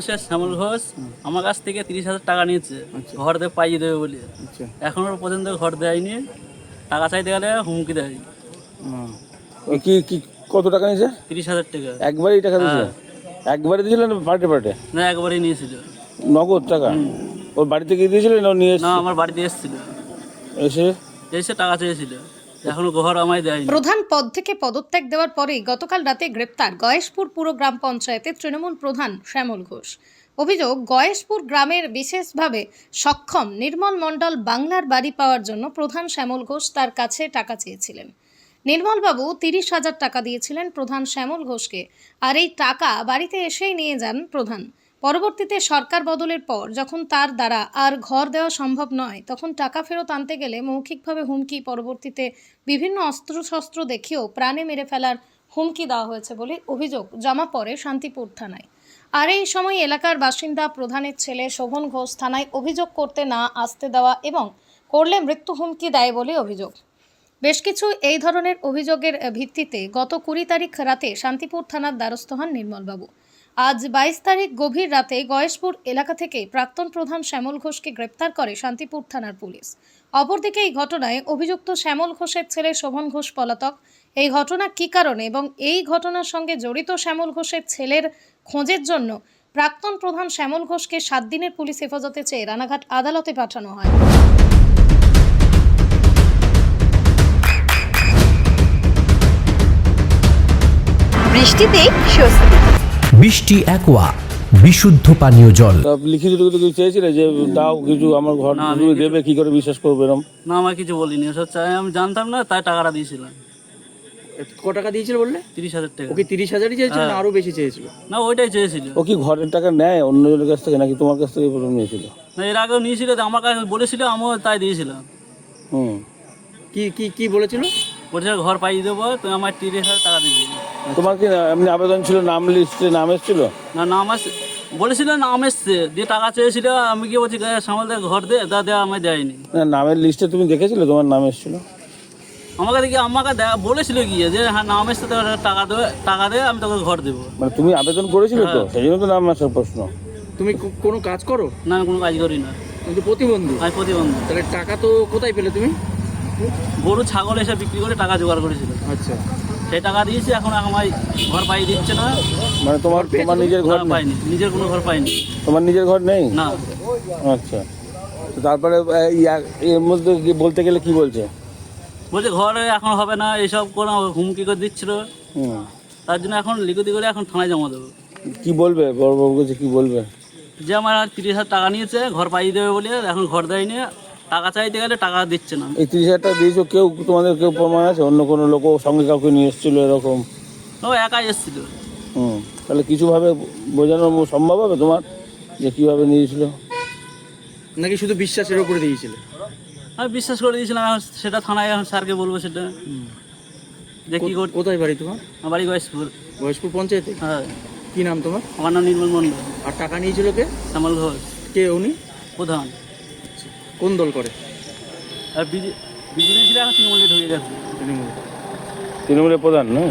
শ্যামল ঘোষ আমার কাছ থেকে 30,000 টাকা নিয়েছে ঘর দিয়ে পাইয়ে দেবে বলে। এখনো পর্যন্ত ঘর দেয়নি, টাকা চাইতে গেলে হুমকি দেয়। কি কত টাকা নিয়েছে? 30,000 টাকা। একবারই টাকা দিয়েছে? একবারে দিয়েছিল না পার্টে পার্টে? না, একবারই নিয়েছিল। নগদ টাকা? ওর বাড়িতে গিয়ে দিয়েছিল না নিয়ে? না, আমার বাড়িতে এসেছিল, এসে টাকা চেয়েছিল, এখনো ঘর আমায় দেয়নি। প্রধান পদ থেকে পদত্যাগ দেওয়ার পরেই গতকাল রাতে গ্রেপ্তার গয়েশপুর পুর গ্রাম পঞ্চায়েতের তৃণমূল প্রধান শ্যামল ঘোষ। অভিযোগ, গয়েশপুর গ্রামের বিশেষভাবে সক্ষম নির্মল মণ্ডল বাংলার বাড়ি পাওয়ার জন্য প্রধান শ্যামল ঘোষ তার কাছে টাকা চেয়েছিলেন। নির্মলবাবু 30,000 টাকা দিয়েছিলেন প্রধান শ্যামল ঘোষকে, আর এই টাকা বাড়িতে এসেই নিয়ে যান প্রধান। পরবর্তীতে সরকার বদলের পর যখন তার দ্বারা আর ঘর দেওয়া সম্ভব নয়, তখন টাকা ফেরত আনতে গেলে মৌখিকভাবে হুমকি, পরবর্তীতে বিভিন্ন অস্ত্রশস্ত্র দেখিয়েও প্রাণে মেরে ফেলার হুমকি দেওয়া হয়েছে বলে অভিযোগ জমা পড়ে শান্তিপুর থানায়। আর এই সময় এলাকার বাসিন্দা প্রধানের ছেলে শোভন ঘোষ থানায় অভিযোগ করতে না আসতে দেওয়া এবং করলে মৃত্যু হুমকি দেয় বলে অভিযোগ। বেশ কিছু এই ধরনের অভিযোগের ভিত্তিতে গত 20 তারিখ রাতে শান্তিপুর থানার দ্বারস্থ হন নির্মলবাবু। আজ 22 তারিখ গভীর রাতে গয়েশপুর এলাকা থেকে প্রাক্তন প্রধান শ্যামল ঘোষকে গ্রেপ্তার করে শান্তিপুর থানার পুলিশ। অপরদিকে এই ঘটনায় অভিযুক্ত শ্যামল ঘোষের ছেলে শোভন ঘোষ পলাতক। এই ঘটনা কী কারণে এবং এই ঘটনার সঙ্গে জড়িত শ্যামল ঘোষের ছেলের খোঁজের জন্য প্রাক্তন প্রধান শ্যামল ঘোষকে 7 দিনের পুলিশ হেফাজতে চেয়ে রানাঘাট আদালতে পাঠানো হয়। বৃষ্টিতে স্বস্তি। বৃষ্টি অ্যাকোয়া বিশুদ্ধ পানীয় জল। লিখিত কিছু চেয়েছিলে যে দাও কিছু আমার ঘর তুমি দেবে, কি করে বিশ্বাস করবে এরকম? না, আমার কিছু বলিনি, ওসব চাই আমি জানতাম না, তাই টাকাটা দিয়েছিলাম। ক টাকা দিয়েছিল বললে? 30,000 টাকা। ওকে 30,000ই চেয়েছিল না আরো বেশি চেয়েছিল? না, ওইটাই চেয়েছিল। ও কি ঘরের টাকা নেয় অন্যজনের কাছ থেকে নাকি তোমার কাছ থেকে প্রথম নিয়েছিল? না, এর আগেও নিয়েছিল, আমার কাছে বলেছিল, আমিও তাই দিয়েছিলাম। কি কি কি বলেছিল? বলছিল ঘর পাইয়ে দেবো, তুমি আমার 30,000 টাকা দিবি। তোমার কি এমনি আবেদন ছিল, নাম লিস্টে নাম এসেছিল? না, নাম বলেছিল, নাম এসছে, দিয়ে টাকা চেয়েছিল। আমি কি বলছি সামাল দিয়ে ঘর দে, দেওয়া আমায় দেয়নি। না, নামের লিস্টে তুমি দেখেছিলে তোমার নাম এসেছিল? আমাকে বলেছিল গিয়ে যে হ্যাঁ নাম এসছে, টাকা দে, আমি তোকে ঘর দেবো। মানে তুমি আবেদন করেছিলে তো, সেই জন্য তো নাম আসার প্রশ্ন। তুমি কোনো কাজ করো না, আমি কোনো কাজ করি না। কিন্তু প্রতিবন্ধী? আমি প্রতিবন্ধী। তাহলে টাকা তো কোথায় পেলে তুমি? গরু ছাগল এসে বিক্রি করে টাকা জোগাড় করেছিল। আচ্ছা, সেই টাকা দিয়েছি, এখন আমায় ঘর পাইয়ে দিচ্ছে না। মানে তোমার নিজের ঘর পাইনি, নিজের কোনো ঘর পাইনি। তোমার নিজের ঘর নেই? না। আচ্ছা, তো তারপরে এর মধ্যে বলতে গেলে কি বলছে? বলছে ঘরে এখন হবে না, এইসব কোনো হুমকি করে দিচ্ছিল। তার জন্য এখন লিখিত করে এখন থানায় জমা দেবো। কি বলবে বড়বাবু কাছে, কি বলবে? যে আমার 30,000 টাকা নিয়েছে ঘর পাইয়ে দেবে বলে, এখন ঘর দেয়নি, টাকা চাইতে গেলে টাকা দিচ্ছে না। এই 30,000 টাকা দিয়েছো, কেউ তোমাদের কেউ প্রমাণ আছে? অন্য কোনো লোক সঙ্গে কাউকে নিয়ে এসেছিল এরকম? ও একাই এসেছিল। তাহলে কিছুভাবে বোঝানো সম্ভব হবে তোমার যে কীভাবে নিয়েছিল? নাকি শুধু বিশ্বাসের উপরে দিয়েছিল? আমি বিশ্বাস করে দিয়েছিলাম, এখন সেটা থানায় এখন স্যারকে বলবো সেটা যে কী করতে। কোথায় বাড়ি তোমার? আমার বাড়ি গয়েশপুর। গয়েশপুর পঞ্চায়েতে? হ্যাঁ। কি নাম তোমার? আমার নাম নির্মল মণ্ডল। আর টাকা নিয়েছিল কে? শ্যামল ঘোষ। কে উনি? প্রধান। কোন দল করে? আর বিজেপি ছিল, এখন তৃণমূলে ঢুকে গেছে। তৃণমূলের প্রধান না?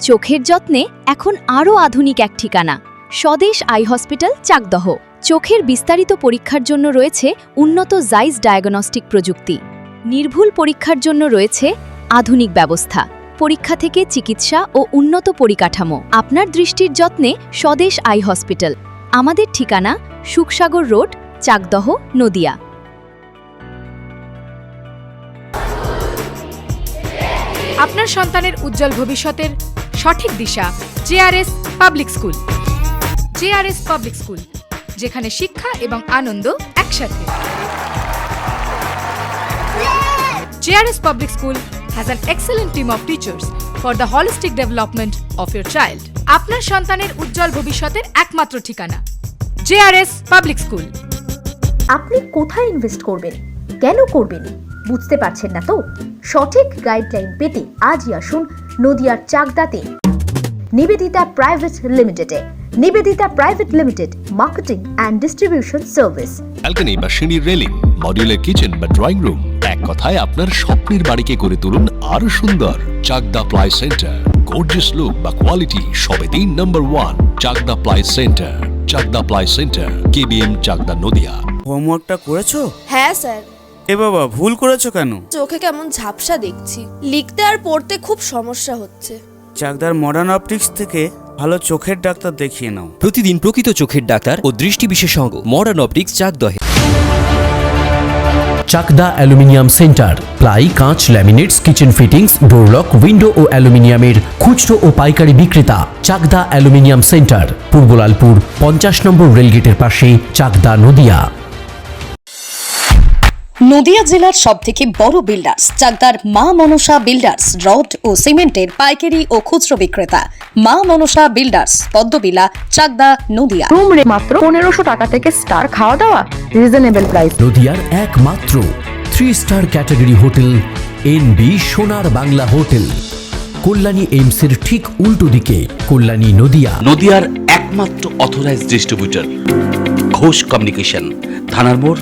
চোখের যত্নে এখন আরও আধুনিক এক ঠিকানা, স্বদেশ আই হসপিটাল, চাকদহ। চোখের বিস্তারিত পরীক্ষার জন্য রয়েছে উন্নত জাইস ডায়াগনস্টিক প্রযুক্তি। নির্ভুল পরীক্ষার জন্য রয়েছে আধুনিক ব্যবস্থা, পরীক্ষা থেকে চিকিৎসা ও উন্নত পরিকাঠামো। আপনার দৃষ্টির যত্নে স্বদেশ আই হসপিটাল। আমাদের ঠিকানা সুখসাগর রোড, চাকদহ, নদিয়া। আপনার সন্তানের উজ্জ্বল ভবিষ্যতের সঠিক দিশা JRS public school. JRS public school, যেখানে শিক্ষা এবং আনন্দ একসাথে। JRS public school has an excellent team of teachers for the holistic development of your child. আপনার সন্তানের উজ্জ্বল ভবিষ্যতের একমাত্র ঠিকানা জেআরএস পাবলিক স্কুল। আপনি কোথায় ইনভেস্ট করবেন, কেন করবেন, বুঝতে পারছেন না তো? সঠিক গাইডলাইন পেতে আজই আসুন নদিয়ার চাকদাতে নিবেদিতা প্রাইভেট লিমিটেডে। Nivedita private limited, marketing and distribution service. Balcony বা সিঁড়ির রেলিং, মডিউলার কিচেন বা ড্রয়িং রুম, এক কথায় আপনার স্বপ্নের বাড়িকে করে তুলুন আরো সুন্দর। Chakdah ply centre, gorgeous look বা কোয়ালিটি সবে 3 number 1 Chakdah ply centre. Chakdah ply centre, KBM Chakdah Nadia. হোমওয়ার্কটা করেছো? হ্যাঁ স্যার। এ বাবা, ভুল করেছো কেন? চোখে কেমন ঝাপসা দেখছি, লিখতে আর পড়তে খুব সমস্যা হচ্ছে। চাকদার মডার্ন অপটিক্স থেকে ভালো চোখের ডাক্তার দেখিয়ে নাও। প্রতিদিন প্রকৃত চোখের ডাক্তার ও দৃষ্টি বিশেষজ্ঞ মডার্ন অপটিক্স চাকদহে। চাকদা অ্যালুমিনিয়াম সেন্টার, প্লাই, কাঁচ, laminates, kitchen fittings, door lock, window ও অ্যালুমিনিয়ামের খুচরো ও পাইকারি বিক্রেতা। Chakdah aluminium centre, Purbalalpur 50 number রেলগেটের পাশে, চাকদা, নদিয়া। নদিয়া জেলার সবথেকে বড় বিল্ডার্স চাকদার মা মনসা বিল্ডার্স, রড ও সিমেন্টের পাইকারি ও খুচরো বিক্রেতা। মা মনসা বিল্ডার্স, পদ্মবিলা, চাকদা, নদিয়া। রুম রে মাত্র 1500 টাকা থেকে স্টার, খাওয়া দাওয়া রিজনেবল প্রাইস। নদিয়ার একমাত্র 3 স্টার ক্যাটাগরি হোটেল এনবি সোনার বাংলা হোটেল, কল্যাণী এইমসের ঠিক উল্টো দিকে, কল্যাণী, নদিয়া। নদিয়ার একমাত্র অথরাইজড ডিস্ট্রিবিউটর ঘোষ কমিউনিকেশন, থানার মোড়,